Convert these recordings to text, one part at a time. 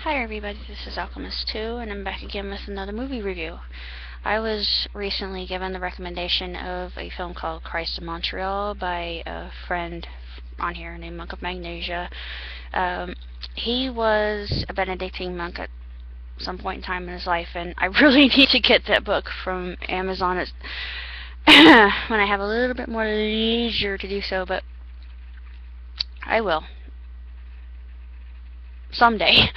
Hi everybody, this is Alchemist2, and I'm back again with another movie review. I was recently given the recommendation of a film called Christ in Montreal by a friend on here named Monk of Magnesia. He was a Benedictine monk at some point in time in his life, and I really need to get that book from Amazon when I have a little bit more leisure to do so, but I will. Someday.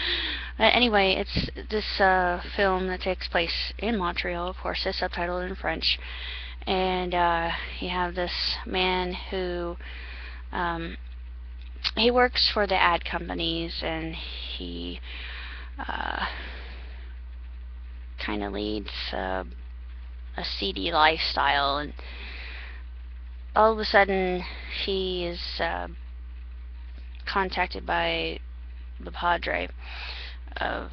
Anyway, it's this film that takes place in Montreal. Of course, it's subtitled in French, and you have this man who he works for the ad companies, and he kind of leads a seedy lifestyle, and all of a sudden he is contacted by the padre of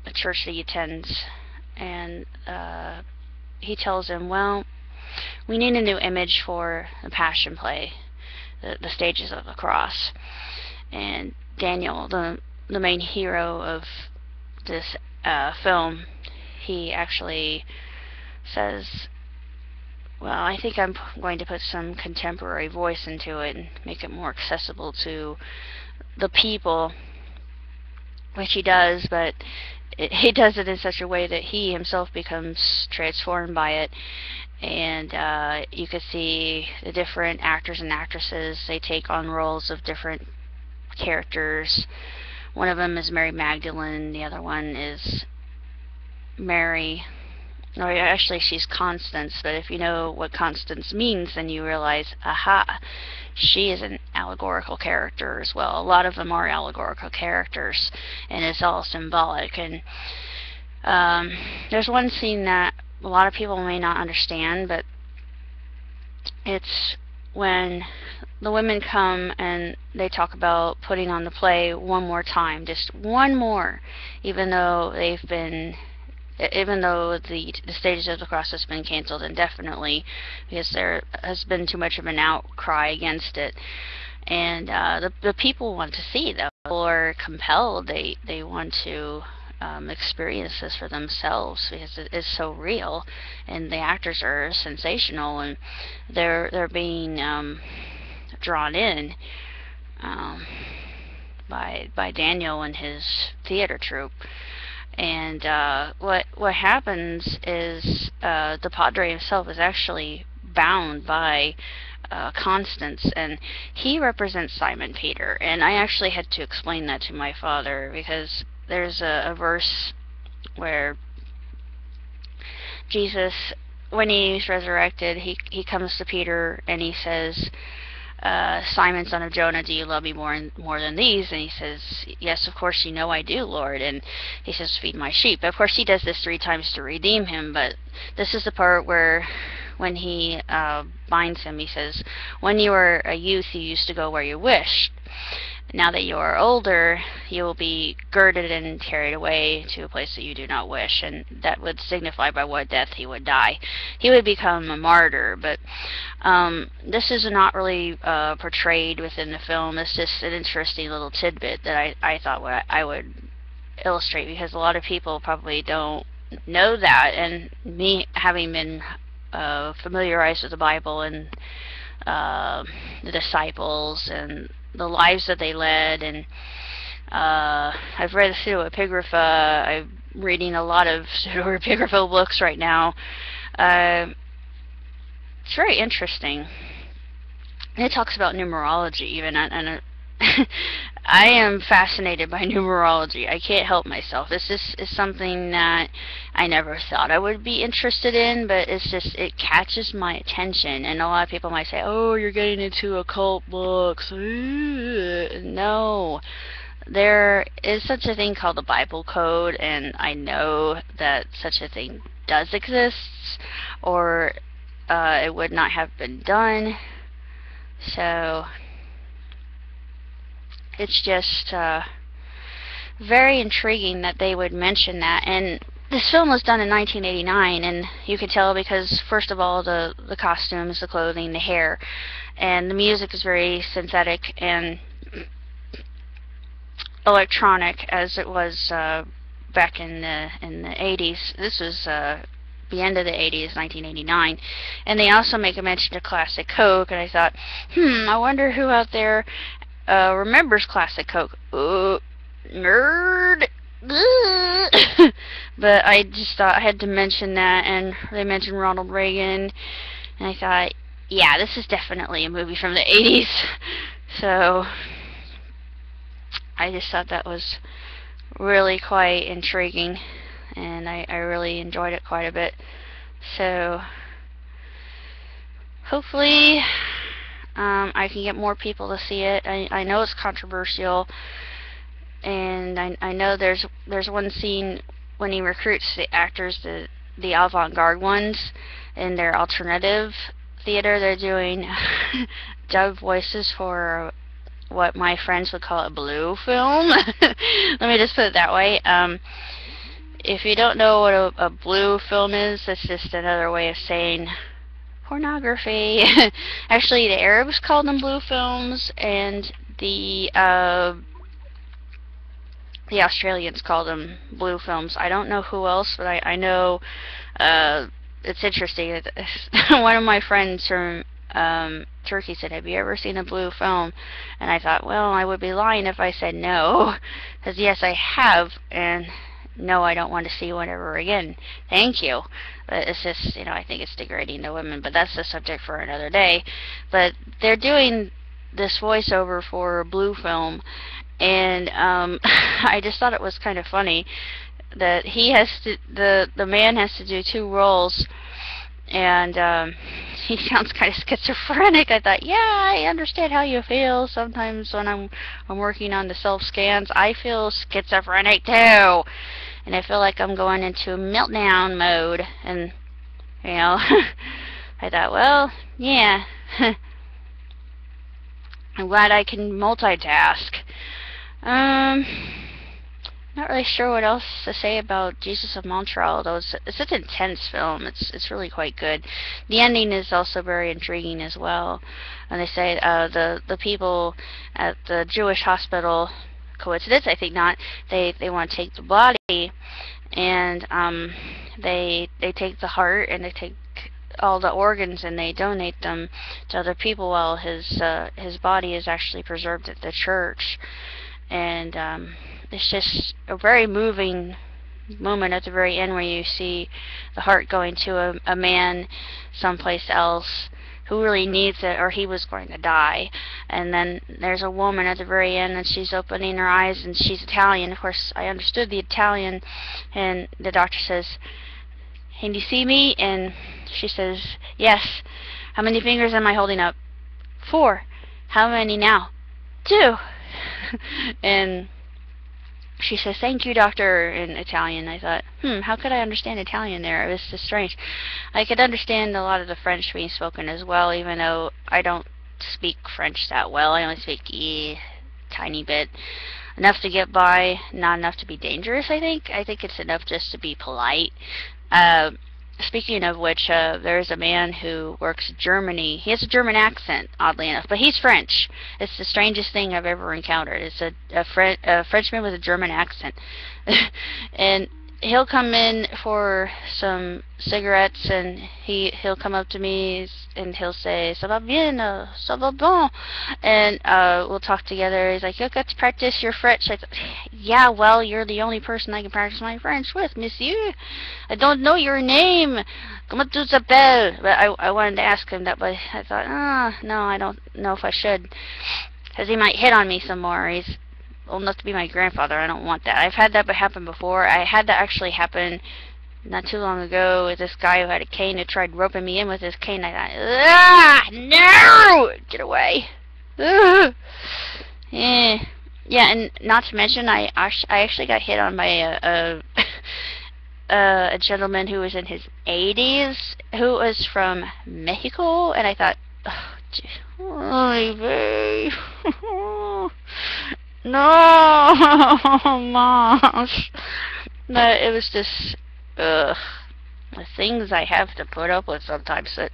the church that he attends, and he tells him, well, we need a new image for the Passion Play, the stages of the cross. And Daniel, the main hero of this film, he actually says, well, I think I'm going to put some contemporary voice into it and make it more accessible to the people, which he does, but he does it in such a way that he himself becomes transformed by it. And you can see the different actors and actresses, they take on roles of different characters. One of them is Mary Magdalene, the other one is Mary. No, actually she's Constance, but if you know what Constance means, then you realize, aha, she is an allegorical character as well. A lot of them are allegorical characters, and it's all symbolic. And there's one scene that a lot of people may not understand, but it's when the women come and they talk about putting on the play one more time, just one more, even though the stages of the cross has been canceled indefinitely because there has been too much of an outcry against it. And the people want to see, though. People are compelled. They want to experience this for themselves because it is so real, and the actors are sensational, and they're being drawn in by Daniel and his theater troupe. And what happens is the padre himself is actually bound by Constance, and he represents Simon Peter. And I actually had to explain that to my father, because there's a verse where Jesus, when he's resurrected, he comes to Peter and he says, Simon, son of Jonah, do you love me more than these? And he says, yes, of course you know I do, Lord. And he says, feed my sheep. Of course he does this 3 times to redeem him, but this is the part where when he binds him, he says, when you were a youth you used to go where you wished. Now that you are older, you will be girded and carried away to a place that you do not wish. And that would signify by what death he would die. He would become a martyr, but this is not really portrayed within the film. It's just an interesting little tidbit that I thought I would illustrate, because a lot of people probably don't know that. And me, having been familiarized with the Bible and the disciples and the lives that they led, and I've read pseudepigrapha. I'm reading a lot of pseudepigrapha books right now. It's very interesting. And it talks about numerology even, and I am fascinated by numerology. I can't help myself. This is something that I never thought I would be interested in, but it catches my attention. And a lot of people might say, oh, you're getting into occult books. No. There is such a thing called the Bible Code, and I know that such a thing does exist, or it would not have been done. So it's just very intriguing that they would mention that. And this film was done in 1989, and you can tell because, first of all, the costumes, the clothing, the hair, and the music is very synthetic, and electronic as it was back in the 80s. This was the end of the 80s, 1989, and they also make a mention to Classic Coke, and I thought, I wonder who out there remembers Classic Coke. Nerd. But I just thought I had to mention that, and they mentioned Ronald Reagan, and I thought, yeah, this is definitely a movie from the 80s. So I just thought that was really quite intriguing, and I really enjoyed it quite a bit. So hopefully I can get more people to see it. I know it's controversial, and I know there's one scene when he recruits the actors, the avant-garde ones, in their alternative theater. They're doing dub voices for what my friends would call a blue film. Let me just put it that way. If you don't know what a blue film is, that's just another way of saying pornography. Actually, the Arabs called them blue films, and the Australians called them blue films. I don't know who else, but I know it's interesting. One of my friends from Turkey said, "Have you ever seen a blue film?" And I thought, well, I would be lying if I said no, because yes, I have, and no, I don't want to see one ever again. Thank you. But it's just, I think it's degrading to women, but that's the subject for another day. But they're doing this voiceover for a blue film, and I just thought it was kind of funny that he has to, the man has to do two roles, and he sounds kind of schizophrenic. I thought, yeah, I understand how you feel. Sometimes when I'm working on the self-scans, I feel schizophrenic too, and I feel like I'm going into meltdown mode, and I thought, well, yeah, I'm glad I can multitask. Not really sure what else to say about Jesus of Montreal, though. It's an intense film. It's really quite good. The ending is also very intriguing as well. And they say the people at the Jewish hospital, coincidence? I think not. They want to take the body, and they take the heart, and they take all the organs, and they donate them to other people, while his body is actually preserved at the church. And it's just a very moving moment at the very end where you see the heart going to a man someplace else who really needs it, or he was going to die. And then there's a woman at the very end, and she's opening her eyes, and she's Italian. Of course, I understood the Italian, and the doctor says, "Can you see me?" And she says, "Yes." "How many fingers am I holding up?" "4." "How many now?" "2." And she says, "Thank you, doctor," in Italian. I thought, how could I understand Italian there? It was just strange. I could understand a lot of the French being spoken as well, even though I don't speak French that well. I only speak a tiny bit. Enough to get by, not enough to be dangerous, I think. I think it's enough just to be polite. Speaking of which, there's a man who works in Germany. He has a German accent, oddly enough, but he's French. It's the strangest thing I've ever encountered. It's a Frenchman with a German accent. And he'll come in for some cigarettes, and he'll come up to me, and he'll say, "Ça va bien, ça va bon," and we'll talk together. He's like, "You've got to practice your French." I thought, "Yeah, well, you're the only person I can practice my French with, monsieur. I don't know your name. Comment tu t'appelles?" But I wanted to ask him that, but I thought, no, I don't know if I should, because he might hit on me some more. He's old enough to be my grandfather. I don't want that. I've had that happen before. I had that actually happen not too long ago with this guy who had a cane who tried roping me in with his cane. I thought, no! Get away. Yeah, and not to mention, I actually got hit on by a gentleman who was in his 80s, who was from Mexico, and I thought, oh, babe. No, Moss. But it was just, the things I have to put up with sometimes. That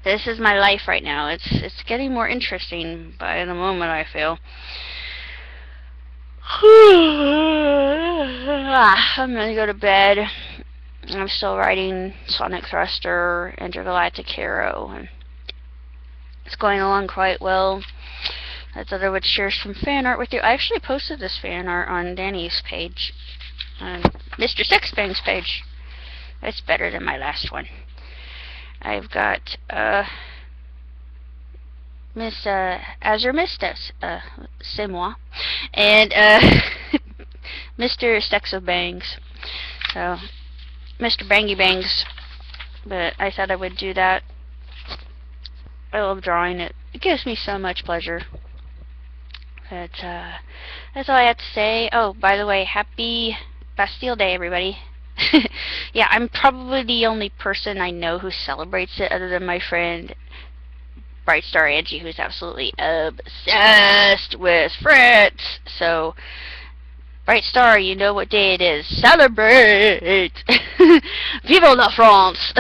this is my life right now. It's getting more interesting by the moment, I feel. I'm gonna go to bed. I'm still writing Sonic Thruster, Intergalactic Hero, and it's going along quite well. I thought I would share some fan art with you. I actually posted this fan art on Danny's page, on Mr. Sixbang's page. It's better than my last one. I've got Miss Azurmistas, c'est moi, and Mr. Sexo Bangs. So Mr. Bangy Bangs, but I thought I would do that. I love drawing it. It gives me so much pleasure. But that's all I have to say. Oh, by the way, happy Bastille Day, everybody. Yeah, I'm probably the only person I know who celebrates it other than my friend Bright Star Angie, who's absolutely obsessed with Fritz. So, Bright Star, you know what day it is. Celebrate! Vive la France!